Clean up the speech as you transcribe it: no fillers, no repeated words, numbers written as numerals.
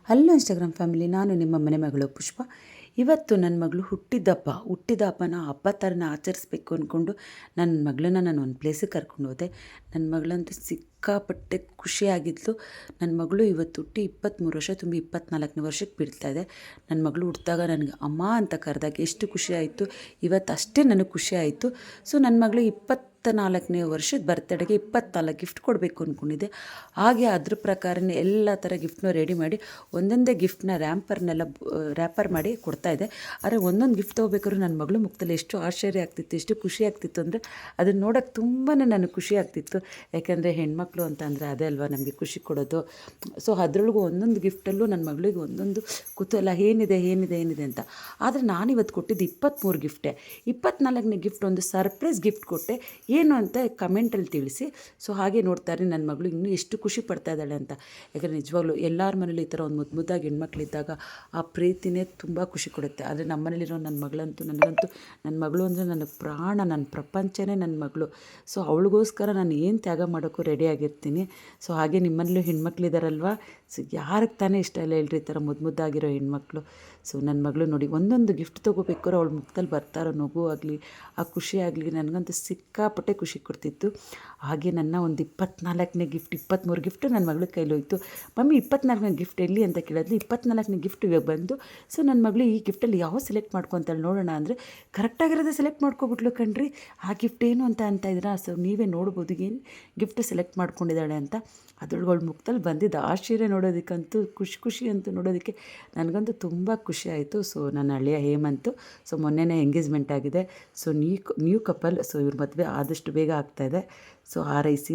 Hello Instagram family, ನಾನು ನಿಮ್ಮ ಮನೆ ಮಗಳು ಪುಷ್ಪ. ಇವತ್ತು ನನ್ನ ಮಗಳು ಹುಟ್ಟಿದ ಹಬ್ಬನ ಹಬ್ಬ ಥರನ ಆಚರಿಸ್ಬೇಕು ಅಂದ್ಕೊಂಡು ನನ್ನ ಮಗಳನ್ನ ನಾನು ಒಂದು ಪ್ಲೇಸಿಗೆ ಕರ್ಕೊಂಡು ಹೋದೆ. ನನ್ನ ಮಗಳಂತೂ ಸಿಕ್ಕಾಪಟ್ಟೆ ಖುಷಿಯಾಗಿದ್ಲು. ನನ್ನ ಮಗಳು ಇವತ್ತು ಹುಟ್ಟಿ 23 ವರ್ಷ ತುಂಬಿ 24ನೇ ವರ್ಷಕ್ಕೆ ಬೀಳ್ತಾಯಿದೆ. ನನ್ನ ಮಗಳು ಹುಟ್ಟಿದಾಗ ನನಗೆ ಅಮ್ಮ ಅಂತ ಕರೆದಾಗ ಎಷ್ಟು ಖುಷಿ ಆಯಿತು, ಇವತ್ತು ಅಷ್ಟೇ ನನಗೆ ಖುಷಿ ಆಯಿತು. ಸೊ ನನ್ನ ಮಗಳು 24ನೇ ವರ್ಷದ ಬರ್ತಡೆಗೆ 24 ಗಿಫ್ಟ್ ಕೊಡಬೇಕು ಅಂದ್ಕೊಂಡಿದ್ದೆ. ಹಾಗೆ ಅದ್ರ ಪ್ರಕಾರನೇ ಎಲ್ಲ ಥರ ಗಿಫ್ಟ್ನೂ ರೆಡಿ ಮಾಡಿ ಒಂದೊಂದೇ ಗಿಫ್ಟ್ನ ರ್ಯಾಪರ್ ಮಾಡಿ ಕೊಡ್ತಾಯಿದ್ದೆ. ಆದರೆ ಒಂದೊಂದು ಗಿಫ್ಟ್ ತೊಗೋಬೇಕಾದ್ರೂ ನನ್ನ ಮಗಳು ಮುಖದಲ್ಲಿ ಎಷ್ಟು ಆಶ್ಚರ್ಯ ಆಗ್ತಿತ್ತು, ಎಷ್ಟು ಖುಷಿ ಆಗ್ತಿತ್ತು ಅಂದರೆ ಅದನ್ನು ನೋಡೋಕ್ಕೆ ತುಂಬಾ ನನಗೆ ಖುಷಿ ಆಗ್ತಿತ್ತು. ಯಾಕೆಂದರೆ ಹೆಣ್ಮಕ್ಳು ಅಂತ ಅಂದರೆ ಅದೇ ಅಲ್ವಾ ನಮಗೆ ಖುಷಿ ಕೊಡೋದು. ಸೊ ಅದರೊಳಗೂ ಒಂದೊಂದು ಗಿಫ್ಟಲ್ಲೂ ನನ್ನ ಮಗಳಿಗೆ ಒಂದೊಂದು ಕುತೂಹಲ ಏನಿದೆ ಅಂತ. ಆದರೆ ನಾನಿವತ್ತು ಕೊಟ್ಟಿದ್ದು 23 ಗಿಫ್ಟೇ. 24ನೇ ಗಿಫ್ಟ್ ಒಂದು ಸರ್ಪ್ರೈಸ್ ಗಿಫ್ಟ್ ಕೊಟ್ಟೆ, ಏನು ಅಂತ ಕಮೆಂಟಲ್ಲಿ ತಿಳಿಸಿ. ಸೊ ಹಾಗೆ ನೋಡ್ತಾರೆ ನನ್ನ ಮಗಳು ಇನ್ನೂ ಎಷ್ಟು ಖುಷಿ ಪಡ್ತಾ ಇದ್ದಾಳೆ ಅಂತ. ಯಾಕಂದರೆ ನಿಜವಾಗ್ಲೂ ಎಲ್ಲರ ಮನೇಲಿ ಈ ಥರ ಒಂದು ಮುದ್ದಾಗಿ ಹೆಣ್ಮಕ್ಳಿದ್ದಾಗ ಆ ಪ್ರೀತಿನೇ ತುಂಬ ಖುಷಿ ಕೊಡುತ್ತೆ. ಆದರೆ ನಮ್ಮ ಮನೇಲಿರೋ ನನಗಂತೂ ನನ್ನ ಮಗಳು ಅಂದರೆ ನನಗೆ ಪ್ರಾಣ, ನನ್ನ ಪ್ರಪಂಚನೇ ನನ್ನ ಮಗಳು. ಸೊ ಅವಳಿಗೋಸ್ಕರ ನಾನು ಏನು ತ್ಯಾಗ ಮಾಡೋಕ್ಕೂ ರೆಡಿಯಾಗಿರ್ತೀನಿ. ಸೊ ಹಾಗೆ ನಿಮ್ಮನೇಲೂ ಹೆಣ್ಮಕ್ಳಿದಾರಲ್ವ, ಸೊ ಯಾರಿಗೆ ತಾನೇ ಇಷ್ಟ ಇಲ್ಲ ಹೇಳ್ರಿ ಈ ಥರ ಮುದ್ದಾಗಿರೋ ಹೆಣ್ಮಕ್ಳು. ಸೊ ನನ್ನ ಮಗಳು ನೋಡಿ ಒಂದೊಂದು ಗಿಫ್ಟ್ ತೊಗೋಬೇಕಾದ್ರೆ ಅವಳ ಮುಖದಲ್ಲಿ ಬರ್ತಾರೋ ನಗು ಆಗಲಿ, ಆ ಖುಷಿ ಆಗಲಿ ನನಗಂತೂ ಸಿಕ್ಕಾಪಟ್ಟೆ ಖುಷಿ ಕೊಡ್ತಿತ್ತು. ಹಾಗೆ ನನ್ನ ಒಂದು 24ನೇ ಗಿಫ್ಟ್, 23 ಗಿಫ್ಟು ನನ್ನ ಮಗಳ ಕೈಲಿ ಹೋಯಿತು. ಮಮ್ಮಿ 24ನೇ ಗಿಫ್ಟ್ ಎಲ್ಲಿ ಅಂತ ಕೇಳಿದ್ಲು. 24ನೇ ಗಿಫ್ಟ್ ಇವಾಗ ಬಂದು. ಸೊ ನನ್ನ ಮಗಳು ಈ ಗಿಫ್ಟಲ್ಲಿ ಯಾವ ಸೆಲೆಕ್ಟ್ ಮಾಡ್ಕೊತಾಳೆ ನೋಡೋಣ ಅಂದರೆ ಕರೆಕ್ಟಾಗಿರೋದೇ ಸೆಲೆಕ್ಟ್ ಮಾಡ್ಕೊಬಿಟ್ಲು ಕಣ್ರಿ. ಆ ಗಿಫ್ಟ್ ಏನು ಅಂತ ಇದ್ದೀರಾ? ಸೊ ನೀವೇ ನೋಡ್ಬೋದು ಏನು ಗಿಫ್ಟ್ ಸೆಲೆಕ್ಟ್ ಮಾಡ್ಕೊಂಡಿದ್ದಾಳೆ ಅಂತ. ಅದ್ರೊಳಗೆ ಮುಖದಲ್ಲಿ ಬಂದಿದ್ದು ಆಶ್ಚರ್ಯ ನೋಡೋದಕ್ಕಂತೂ ಖುಷಿ ಅಂತೂ ನೋಡೋದಕ್ಕೆ ನನಗಂತೂ ತುಂಬ ಖುಷಿ ಆಯಿತು. ಸೊ ನನ್ನ ಹಳೆಯ ಹೇಮಂತು, ಸೊ ಮೊನ್ನೆನೇ ಎಂಗೇಜ್ಮೆಂಟ್ ಆಗಿದೆ. So new couple. ಸೊ ಇವ್ರ ಮದುವೆ ಆದಷ್ಟು ಬೇಗ ಆಗ್ತಾಯಿದೆ. ಸೊ ಹಾರೈಸಿ.